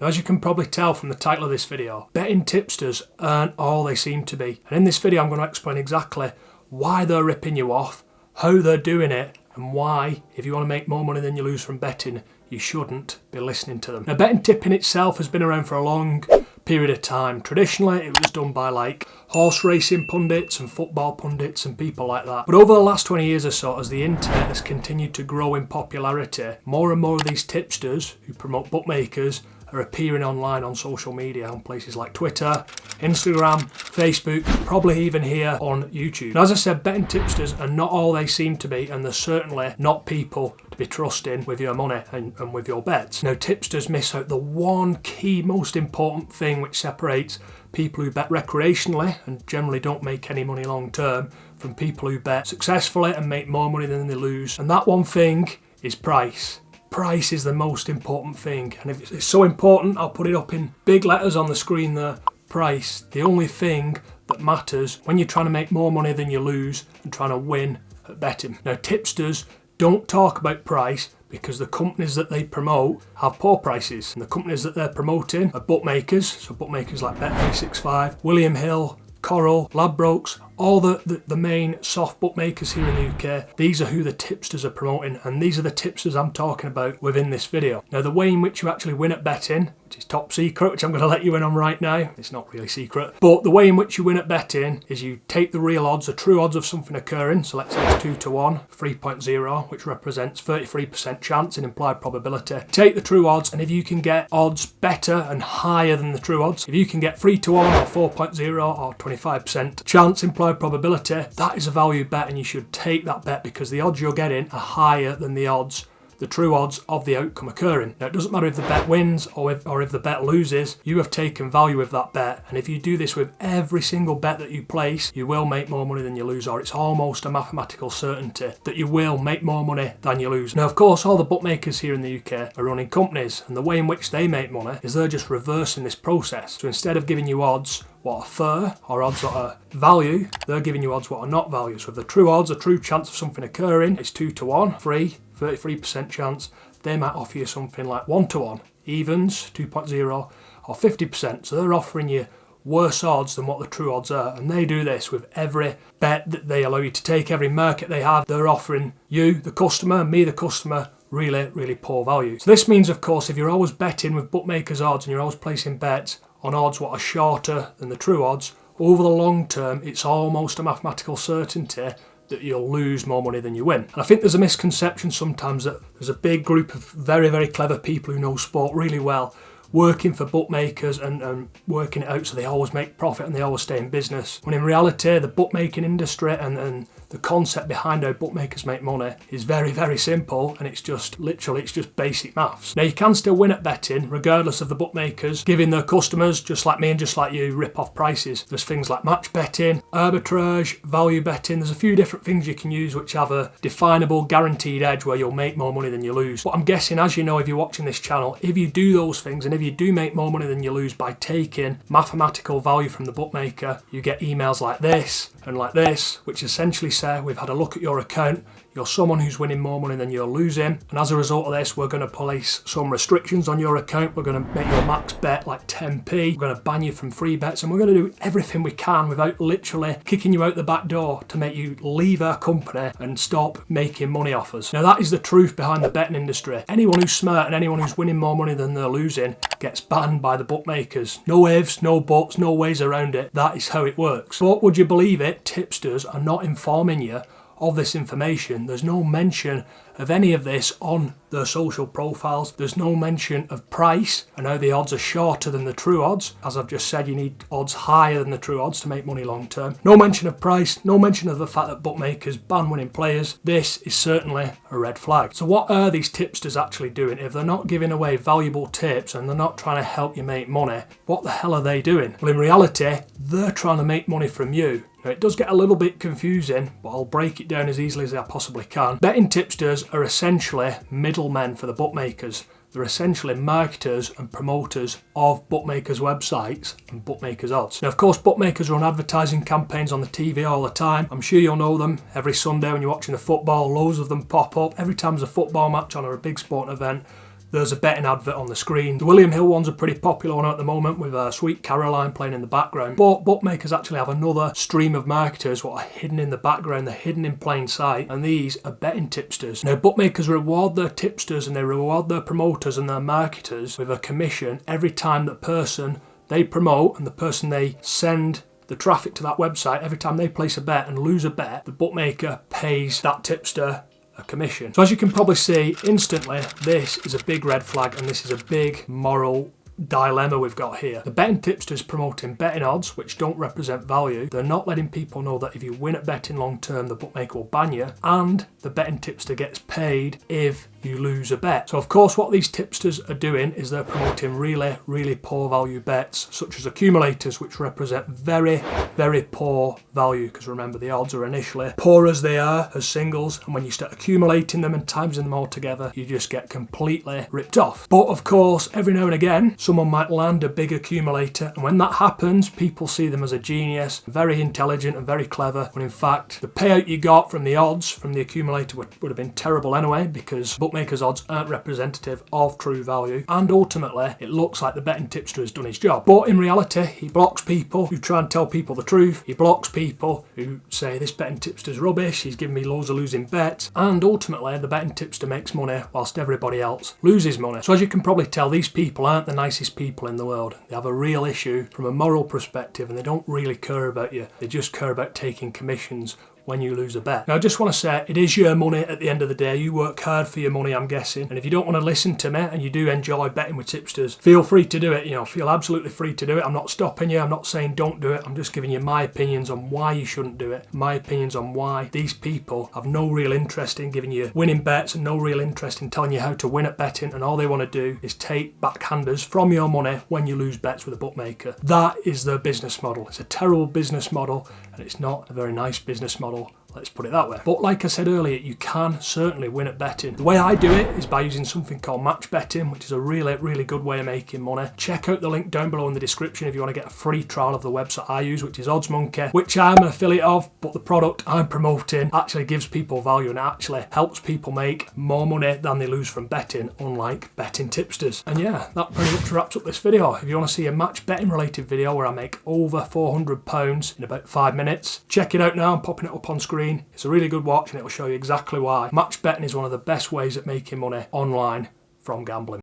Now, as you can probably tell from the title of this video, betting tipsters aren't all they seem to be. And in this video I'm going to explain exactly why they're ripping you off, how they're doing it, and why, if you want to make more money than you lose from betting, you shouldn't be listening to them. Now, betting tipping itself has been around for a long period of time. Traditionally, it was done by like horse racing pundits and football pundits and people like that. But over the last 20 years or so, as the internet has continued to grow in popularity, more and more of these tipsters who promote bookmakers are appearing online on social media on places like Twitter, Instagram, Facebook, probably even here on YouTube. Now, as I said, betting tipsters are not all they seem to be, and they're certainly not people to be trusting with your money and with your bets. Now, tipsters miss out the one key, most important thing which separates people who bet recreationally and generally don't make any money long term from people who bet successfully and make more money than they lose. And that one thing is price. Price is the most important thing, and if it's so important, I'll put it up in big letters on the screen there. Price, the only thing that matters when you're trying to make more money than you lose and trying to win at betting. Now, tipsters don't talk about price because the companies that they promote have poor prices, and the companies that they're promoting are bookmakers, so bookmakers like Bet365, William Hill, Coral, Ladbrokes, all the main soft bookmakers here in the UK. These are who the tipsters are promoting, and these are the tipsters I'm talking about within this video. Now, the way in which you actually win at betting, which is top secret, which I'm going to let you in on right now, it's not really secret, but the way in which you win at betting is you take the real odds, the true odds of something occurring, so let's say it's 2 to 1, 3.0, which represents 33% chance in implied probability. Take the true odds, and if you can get odds better and higher than the true odds, if you can get 3 to 1 or 4.0 or 25% chance implied probability, that is a value bet, and you should take that bet because the odds you're getting are higher than the true odds of the outcome occurring. Now, it doesn't matter if the bet wins or if the bet loses, you have taken value with that bet, and if you do this with every single bet that you place, you will make more money than you lose, or it's almost a mathematical certainty that you will make more money than you lose. Now, of course, all the bookmakers here in the UK are running companies, and the way in which they make money is they're just reversing this process. So instead of giving you odds what are fair or odds that are value, they're giving you odds what are not value. So if the true odds, a true chance of something occurring, is 2 to 1, 33% chance, they might offer you something like 1 to 1, evens, 2.0, or 50%. So they're offering you worse odds than what the true odds are, and they do this with every bet that they allow you to take, every market they have. They're offering you, the customer, me, the customer, really poor value. So this means, of course, if you're always betting with bookmakers odds and you're always placing bets on odds what are shorter than the true odds, over the long term, it's almost a mathematical certainty that you'll lose more money than you win. And I think there's a misconception sometimes that there's a big group of very clever people who know sport really well working for bookmakers and working it out so they always make profit and they always stay in business. When in reality, the bookmaking industry and the concept behind how bookmakers make money is very simple, and it's just basic maths. Now, you can still win at betting regardless of the bookmakers giving their customers, just like me and just like you, rip off prices. There's things like match betting, arbitrage, value betting. There's a few different things you can use which have a definable guaranteed edge where you'll make more money than you lose. But I'm guessing, as you know, if you're watching this channel, if you do those things and if you do make more money than you lose by taking mathematical value from the bookmaker, you get emails like this and like this, which essentially say, we've had a look at your account, you're someone who's winning more money than you're losing, and as a result of this, we're going to place some restrictions on your account. We're going to make your max bet like 10p, we're going to ban you from free bets, and we're going to do everything we can without literally kicking you out the back door to make you leave our company and stop making money off us. Now, that is the truth behind the betting industry. Anyone who's smart and anyone who's winning more money than they're losing gets banned by the bookmakers. No ifs, no buts, no ways around it. That is how it works. But would you believe it, tipsters are not informing you of this information. There's no mention of any of this on their social profiles. There's no mention of price and how the odds are shorter than the true odds. As I've just said, you need odds higher than the true odds to make money long term. No mention of price, no mention of the fact that bookmakers ban winning players. This is certainly a red flag. So what are these tipsters actually doing? If they're not giving away valuable tips and they're not trying to help you make money, what the hell are they doing? Well, in reality, they're trying to make money from you. Now, it does get a little bit confusing, but I'll break it down as easily as I possibly can. Betting tipsters are essentially middlemen for the bookmakers. They're essentially marketers and promoters of bookmakers' websites and bookmakers' odds. Now, of course, bookmakers run advertising campaigns on the TV all the time. I'm sure you'll know them. Every Sunday when you're watching the football, loads of them pop up. Every time there's a football match on or a big sporting event, there's a betting advert on the screen. The William Hill one's a pretty popular one at the moment with Sweet Caroline playing in the background. But bookmakers actually have another stream of marketers what are hidden in the background, they're hidden in plain sight, and these are betting tipsters. Now bookmakers reward their tipsters and they reward their promoters and their marketers with a commission every time that person they promote and the person they send the traffic to that website, every time they place a bet and lose a bet, the bookmaker pays that tipster a commission. So as you can probably see instantly, this is a big red flag and this is a big moral dilemma we've got here. The betting tipsters promoting betting odds which don't represent value. They're not letting people know that if you win at betting long term, the bookmaker will ban you, and the betting tipster gets paid if you lose a bet. So of course what these tipsters are doing is they're promoting really poor value bets such as accumulators, which represent very poor value, because remember the odds are initially poor as they are as singles, and when you start accumulating them and timesing them all together, you just get completely ripped off. But of course every now and again someone might land a big accumulator, and when that happens people see them as a genius, very intelligent and very clever, when in fact the payout you got from the odds from the accumulator would have been terrible anyway, because bookmakers' odds aren't representative of true value, and ultimately it looks like the betting tipster has done his job. But in reality he blocks people who try and tell people the truth, he blocks people who say this betting tipster's rubbish, he's giving me loads of losing bets, and ultimately the betting tipster makes money whilst everybody else loses money. So as you can probably tell, these people aren't the nicest people in the world. They have a real issue from a moral perspective and they don't really care about you, they just care about taking commissions when you lose a bet. Now I just want to say, it is your money at the end of the day, you work hard for your money I'm guessing, and if you don't want to listen to me and you do enjoy betting with tipsters, feel free to do it, you know, feel absolutely free to do it. I'm not stopping you, I'm not saying don't do it, I'm just giving you my opinions on why you shouldn't do it, my opinions on why these people have no real interest in giving you winning bets and no real interest in telling you how to win at betting, and all they want to do is take backhanders from your money when you lose bets with a bookmaker. That is their business model. It's a terrible business model and it's not a very nice business model, let's put it that way. But like I said earlier, you can certainly win at betting. The way I do it is by using something called match betting, which is a really good way of making money. Check out the link down below in the description if you want to get a free trial of the website I use, which is OddsMonkey, which I'm an affiliate of, but the product I'm promoting actually gives people value and actually helps people make more money than they lose from betting, unlike betting tipsters. And yeah, that pretty much wraps up this video. If you want to see a match betting related video where I make over £400 in about 5 minutes, check it out now, I'm popping it up on screen. It's a really good watch and it will show you exactly why match betting is one of the best ways of making money online from gambling.